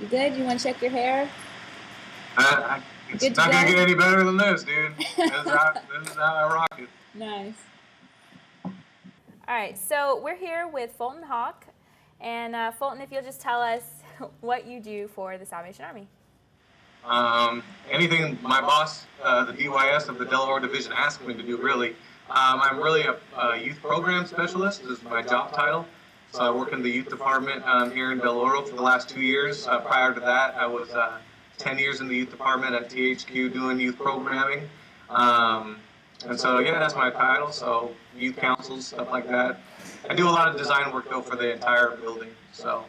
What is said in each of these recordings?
You good? You want to check your hair? It's Good to not going to go? get any better than this, dude. This is how I rock it. Nice. All right, so we're here with Fulton Hawk. And Fulton, if you'll just tell us what you do for the Salvation Army. Anything my boss, the DYS of the Delaware Division, asked me to do, really. I'm really a youth program specialist, is my job title. So I work in the youth department here in Delaware for the last 2 years. Prior to that, I was 10 years in the youth department at THQ doing youth programming. And so, yeah, that's my title. So youth councils, stuff like that. I do a lot of design work, though, for the entire building. So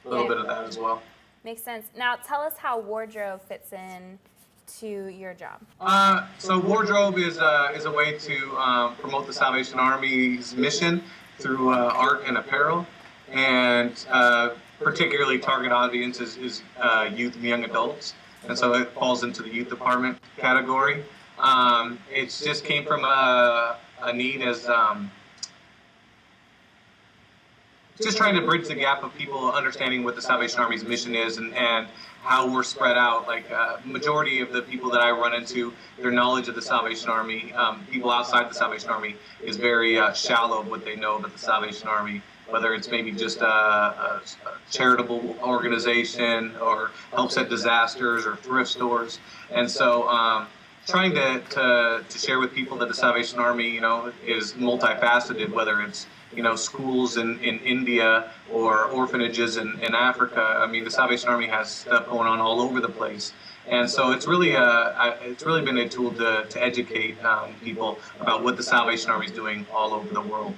a little bit of that as well. Makes sense. Now, tell us how wardrobe fits in to your job. So wardrobe is a way to promote the Salvation Army's mission through art and apparel, and particularly target audience is youth and young adults, and so it falls into the youth department category. It just came from a need as just trying to bridge the gap of people understanding what the Salvation Army's mission is and how we're spread out. Like majority of the people that I run into, their knowledge of the Salvation Army, people outside the Salvation Army, is very shallow of what they know about the Salvation Army, whether it's maybe just a charitable organization or helps at disasters or thrift stores. And so trying to share with people that the Salvation Army, is multifaceted, whether it's schools in India or orphanages in Africa. I mean, the Salvation Army has stuff going on all over the place. And so it's really been a tool to educate people about what the Salvation Army is doing all over the world.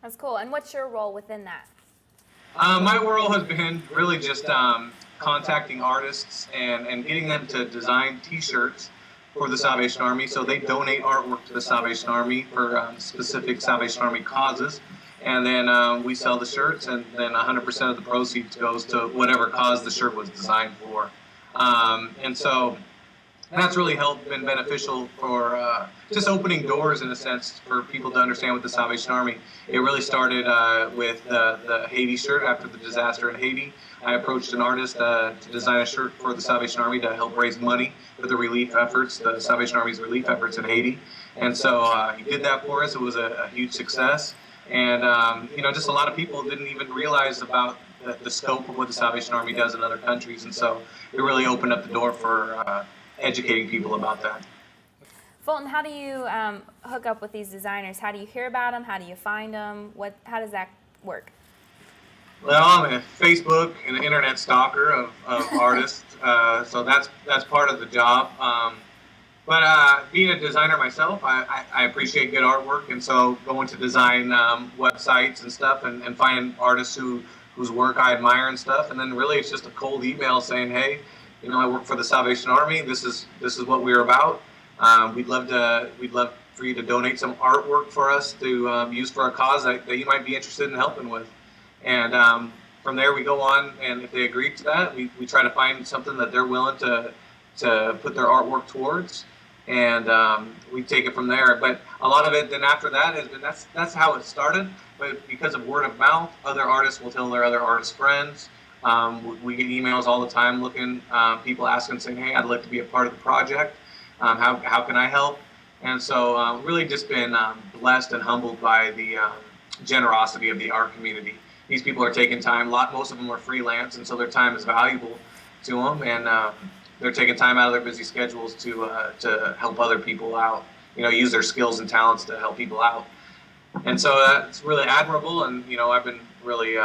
That's cool. And what's your role within that? My role has been really just contacting artists and getting them to design T-shirts for the Salvation Army. So they donate artwork to the Salvation Army for specific Salvation Army causes. And then we sell the shirts, and then 100% of the proceeds goes to whatever cause the shirt was designed for. And so that's really been beneficial for just opening doors, in a sense, for people to understand what the Salvation Army. It really started with the Haiti shirt after the disaster in Haiti. I approached an artist to design a shirt for the Salvation Army to help raise money for the relief efforts, the Salvation Army's relief efforts in Haiti. And so he did that for us. It was a huge success. And, just a lot of people didn't even realize about the scope of what the Salvation Army does in other countries. And so it really opened up the door for educating people about that. Fulton, how do you hook up with these designers? How do you hear about them? How do you find them? How does that work? Well, I'm a Facebook and internet stalker of artists, so that's part of the job. But being a designer myself, I appreciate good artwork, and so going to design websites and stuff, and find artists whose work I admire and stuff, and then really it's just a cold email saying, hey, I work for the Salvation Army. This is what we're about. We'd love for you to donate some artwork for us to use for a cause that you might be interested in helping with, and from there we go on, and if they agree to that, we try to find something that they're willing to put their artwork towards. And we take it from there. But a lot of it then after that has been that's how it started. But because of word of mouth, other artists will tell their other artist friends. We get emails all the time people asking, saying, hey, I'd like to be a part of the project. How can I help? And so really just been blessed and humbled by the generosity of the art community. These people are taking time. Most of them are freelance, and so their time is valuable to them. And they're taking time out of their busy schedules to help other people out, use their skills and talents to help people out. And so that's really admirable. And, I've been really,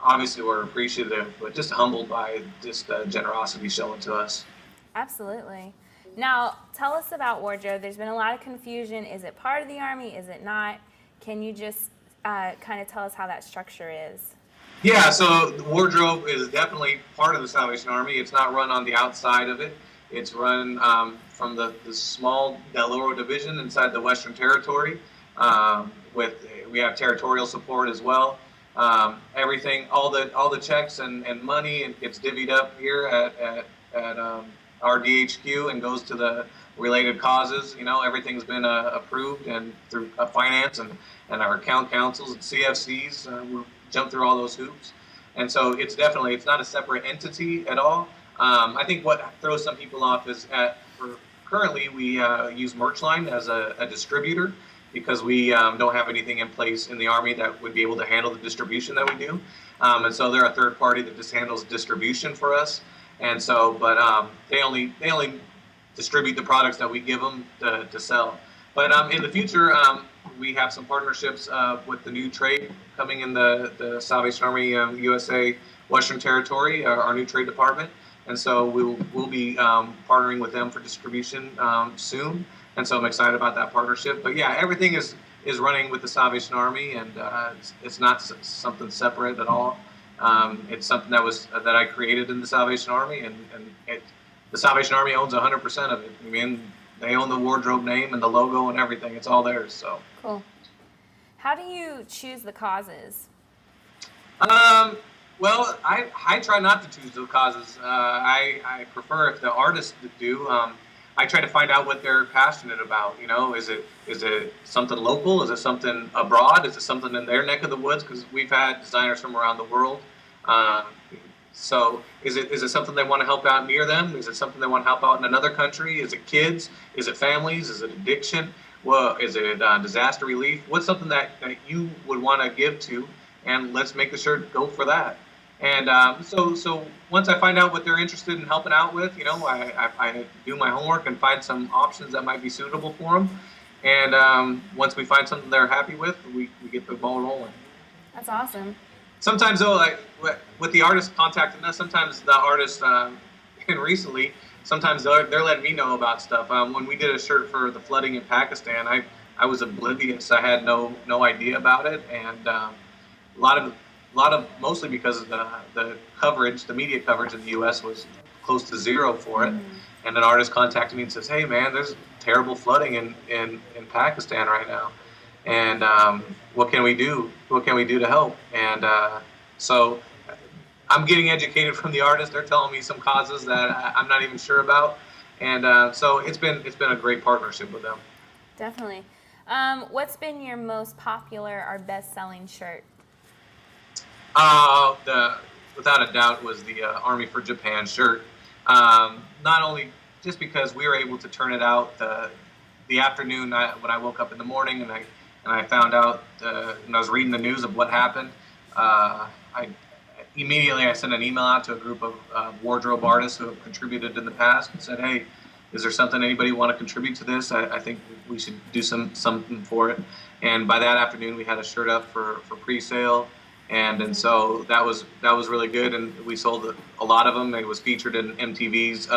obviously we're appreciative, but just humbled by just the generosity shown to us. Absolutely. Now, tell us about wardrobe. There's been a lot of confusion. Is it part of the Army? Is it not? Can you just kind of tell us how that structure is? Yeah, so the wardrobe is definitely part of the Salvation Army. It's not run on the outside of it. It's run from the small Delaware division inside the Western Territory. We have territorial support as well. Everything, all the checks and money, it gets divvied up here at our DHQ and goes to the related causes. Everything's been approved and through finance and our account councils and CFCs. We jump through all those hoops. And so it's not a separate entity at all. I think what throws some people off is currently we use Merchline as a distributor because we don't have anything in place in the Army that would be able to handle the distribution that we do. And so they're a third party that just handles distribution for us. And so, but they only distribute the products that we give them to sell. But in the future, we have some partnerships with the new trade coming in the Salvation Army USA Western Territory, our new trade department. And so we'll be partnering with them for distribution soon. And so I'm excited about that partnership. But yeah, everything is running with the Salvation Army, and it's not something separate at all. It's something that I created in the Salvation Army, and the Salvation Army owns 100% of it. I mean, they own the wardrobe name and the logo and everything. It's all theirs. So cool. How do you choose the causes? Well, I try not to choose the causes. I prefer if the artists do. I try to find out what they're passionate about. You know, is it something local? Is it something abroad? Is it something in their neck of the woods? Because we've had designers from around the world. So is it something they want to help out near them? Is it something they want to help out in another country? Is it kids? Is it families? Is it addiction? Well, is it disaster relief? What's something that you would want to give to? And let's make the shirt go for that. And so once I find out what they're interested in helping out with, you know, I do my homework and find some options that might be suitable for them. And once we find something they're happy with, we get the ball rolling. That's awesome. Sometimes though, like with the artists contacting us, sometimes the artists, and recently, sometimes they're letting me know about stuff. When we did a shirt for the flooding in Pakistan, I was oblivious. I had no idea about it, and a lot of mostly because of the coverage, the media coverage in the U.S. was close to zero for it. Mm-hmm. And an artist contacted me and says, "Hey man, there's terrible flooding in Pakistan right now. And what can we do? What can we do to help?" And so I'm getting educated from the artists. They're telling me some causes that I'm not even sure about. And so it's been a great partnership with them. Definitely. What's been your most popular or best-selling shirt? Without a doubt was the Army for Japan shirt. Not only just because we were able to turn it out the afternoon when I woke up in the morning and I found out when I was reading the news of what happened, I sent an email out to a group of wardrobe artists who have contributed in the past and said, "Hey, is there something anybody want to contribute to this? I think we should do something for it." And by that afternoon, we had a shirt up for pre-sale, and so that was really good, and we sold a lot of them. It was featured in MTV's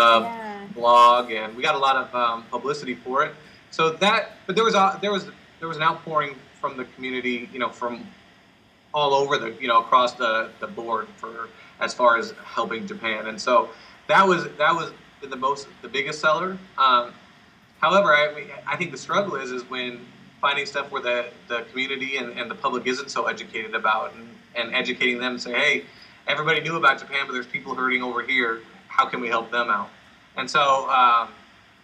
blog, and we got a lot of publicity for it. So but there was an outpouring from the community, you know, from all over across the board for as far as helping Japan, and so that was the biggest seller. However, I think the struggle is when finding stuff where the community and the public isn't so educated about, and educating them and say, "Hey, everybody knew about Japan, but there's people hurting over here. How can we help them out?" And so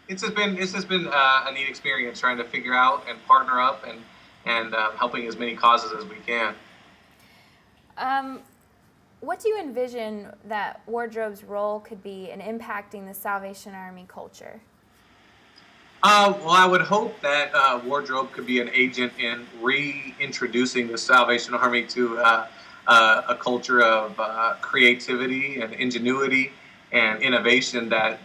it's just been a neat experience trying to figure out and partner up and helping as many causes as we can. What do you envision that wardrobe's role could be in impacting the Salvation Army culture? Well, I would hope that wardrobe could be an agent in reintroducing the Salvation Army to a culture of creativity and ingenuity and innovation that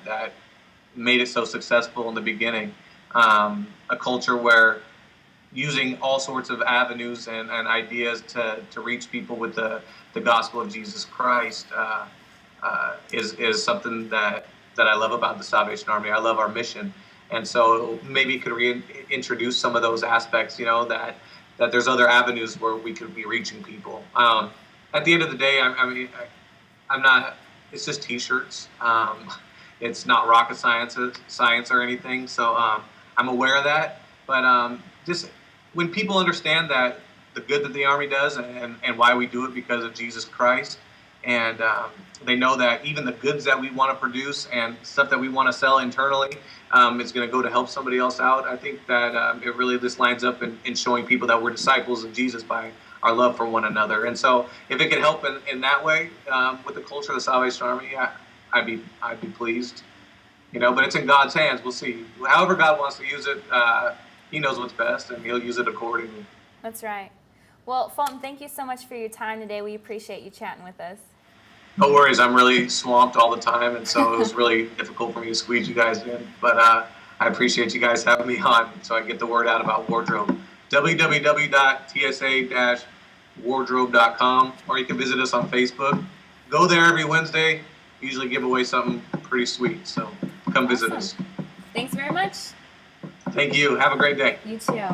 made it so successful in the beginning. A culture where using all sorts of avenues and ideas to reach people with the gospel of Jesus Christ is something that I love about the Salvation Army. I love our mission. And so maybe it could reintroduce some of those aspects, you know, that there's other avenues where we could be reaching people. At the end of the day, I'm not, it's just T-shirts. It's not rocket science or anything. So I'm aware of that. But just when people understand that the good that the Army does and why we do it because of Jesus Christ, and they know that even the goods that we want to produce and stuff that we want to sell internally is going to go to help somebody else out. I think that it really just lines up in showing people that we're disciples of Jesus by our love for one another. And so if it could help in that way with the culture of the Salvation Army, I'd be pleased. But it's in God's hands. We'll see. However God wants to use it, He knows what's best, and He'll use it accordingly. That's right. Well, Fulton, thank you so much for your time today. We appreciate you chatting with us. No worries. I'm really swamped all the time, and so it was really difficult for me to squeeze you guys in. But I appreciate you guys having me on so I can get the word out about wardrobe. www.tsa-wardrobe.com, or you can visit us on Facebook. Go there every Wednesday. Usually give away something pretty sweet, so come visit us. Thanks very much. Thank you. Have a great day. You too.